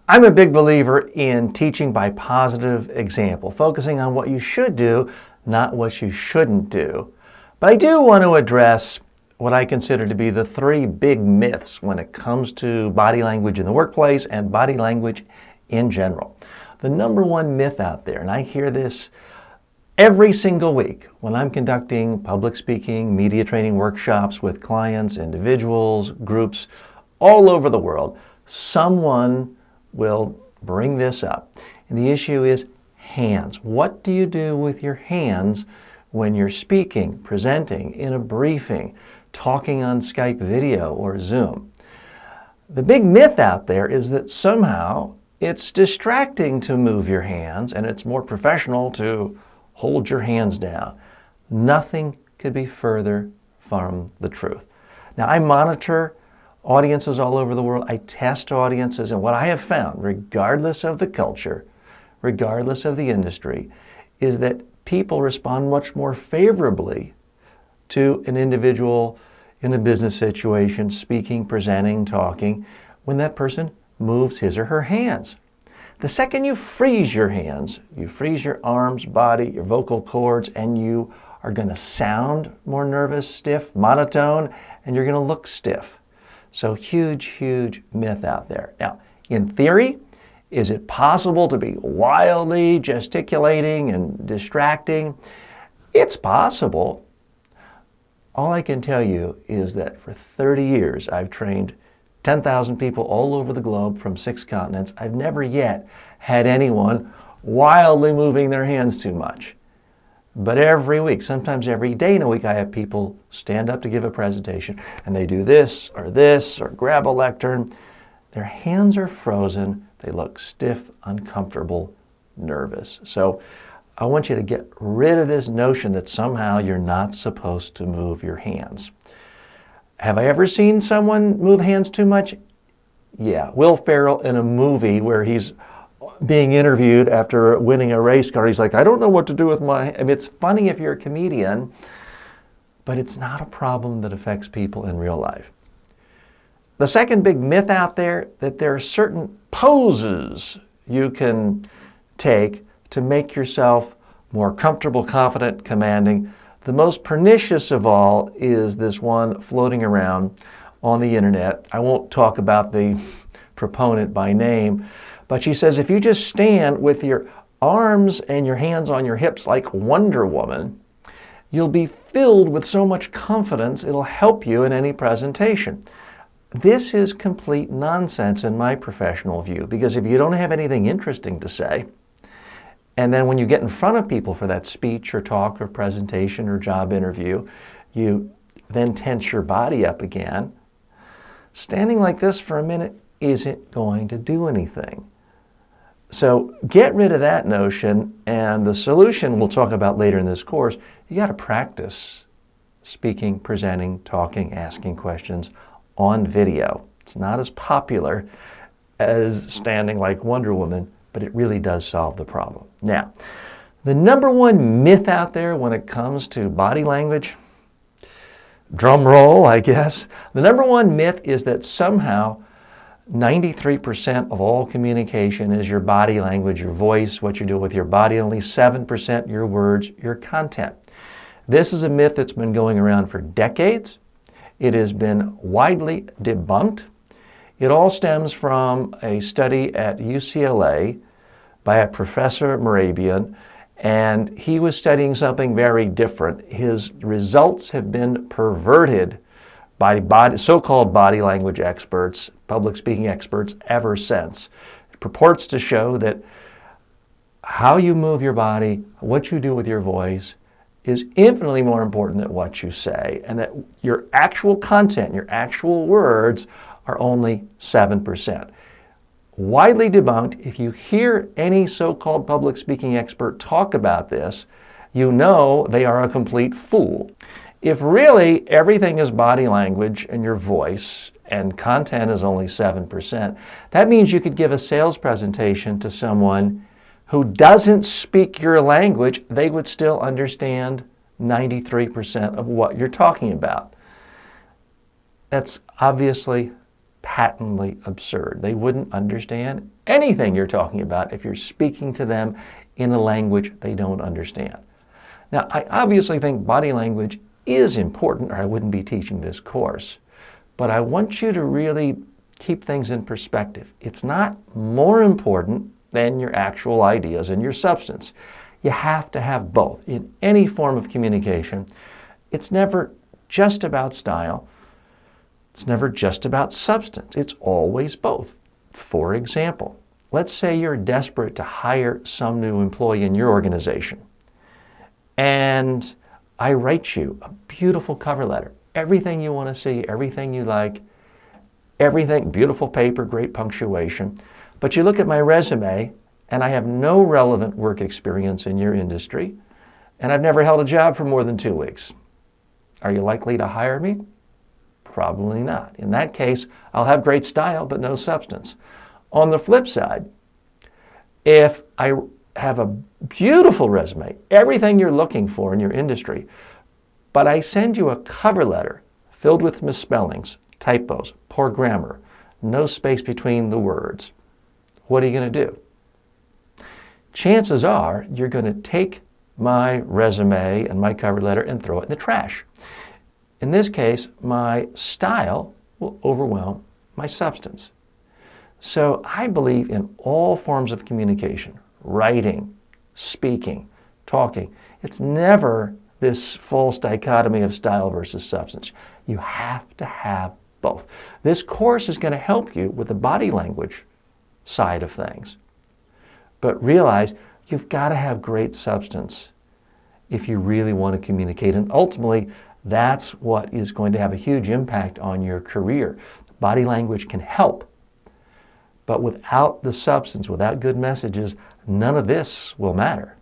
I'm a big believer in teaching by positive example, focusing on what you should do, not what you shouldn't do. But I do want to address what I consider to be the three big myths when it comes to body language in the workplace and body language in general. The number one myth out there, and I hear this every single week when I'm conducting public speaking, media training workshops with clients, individuals, groups all over the world, someone will bring this up. And the issue is hands. What do you do with your hands when you're speaking, presenting, in a briefing, talking on Skype video or Zoom? The big myth out there is that somehow it's distracting to move your hands and it's more professional to hold your hands down. Nothing could be further from the truth. Now, I monitor audiences all over the world. I test audiences, and what I have found, regardless of the culture, regardless of the industry, is that people respond much more favorably to an individual in a business situation, speaking, presenting, talking, when that person moves his or her hands. The second you freeze your hands, you freeze your arms, body, your vocal cords, and you are going to sound more nervous, stiff, monotone, and you're going to look stiff. So huge, huge myth out there. Now, in theory, is it possible to be wildly gesticulating and distracting? It's possible. All I can tell you is that for 30 years, I've trained 10,000 people all over the globe from 6 continents. I've never yet had anyone wildly moving their hands too much. But every week, sometimes every day in a week, I have people stand up to give a presentation and they do this or grab a lectern. Their hands are frozen. They look stiff, uncomfortable, nervous. So I want you to get rid of this notion that somehow you're not supposed to move your hands. Have I ever seen someone move hands too much? Yeah, Will Ferrell in a movie where he's being interviewed after winning a race car. He's like, I don't know what to do with my... I mean, it's funny if you're a comedian, but it's not a problem that affects people in real life. The second big myth out there, that there are certain poses you can take to make yourself more comfortable, confident, commanding. The most pernicious of all is this one floating around on the internet. I won't talk about the proponent by name, but she says if you just stand with your arms and your hands on your hips like Wonder Woman, you'll be filled with so much confidence it'll help you in any presentation. This is complete nonsense in my professional view, because if you don't have anything interesting to say, and then when you get in front of people for that speech or talk or presentation or job interview, you then tense your body up again, standing like this for a minute isn't going to do anything. So get rid of that notion, and the solution we'll talk about later in this course. You got to practice speaking, presenting, talking, asking questions on video. It's not as popular as standing like Wonder Woman, but it really does solve the problem. Now, the number one myth out there when it comes to body language, drum roll, I guess. The number one myth is that somehow 93% of all communication is your body language, your voice, what you do with your body, only 7% your words, your content. This is a myth that's been going around for decades. It has been widely debunked. It all stems from a study at UCLA by a Professor Mehrabian, and he was studying something very different. His results have been perverted by so-called body language experts, public speaking experts, ever since. It purports to show that how you move your body, what you do with your voice, is infinitely more important than what you say, and that your actual content, your actual words, are only 7%. Widely debunked. If you hear any so-called public speaking expert talk about this, you know they are a complete fool. If really everything is body language and your voice and content is only 7%, that means you could give a sales presentation to someone who doesn't speak your language. They would still understand 93% of what you're talking about. That's obviously patently absurd. They wouldn't understand anything you're talking about if you're speaking to them in a language they don't understand. Now, I obviously think body language is important, or I wouldn't be teaching this course. But I want you to really keep things in perspective. It's not more important than your actual ideas and your substance. You have to have both. In any form of communication, it's never just about style. It's never just about substance. It's always both. For example, let's say you're desperate to hire some new employee in your organization. And I write you a beautiful cover letter. Everything you want to see, everything you like, everything, beautiful paper, great punctuation. But you look at my resume, and I have no relevant work experience in your industry, and I've never held a job for more than 2 weeks. Are you likely to hire me? Probably not. In that case, I'll have great style, but no substance. On the flip side, if I have a beautiful resume, everything you're looking for in your industry, but I send you a cover letter filled with misspellings, typos, poor grammar, no space between the words, what are you going to do? Chances are you're going to take my resume and my cover letter and throw it in the trash. In this case, my style will overwhelm my substance. So I believe in all forms of communication, writing, speaking, talking. It's never this false dichotomy of style versus substance. You have to have both. This course is going to help you with the body language side of things. But realize you've got to have great substance if you really want to communicate. And ultimately, that's what is going to have a huge impact on your career. Body language can help. But without the substance, without good messages, none of this will matter.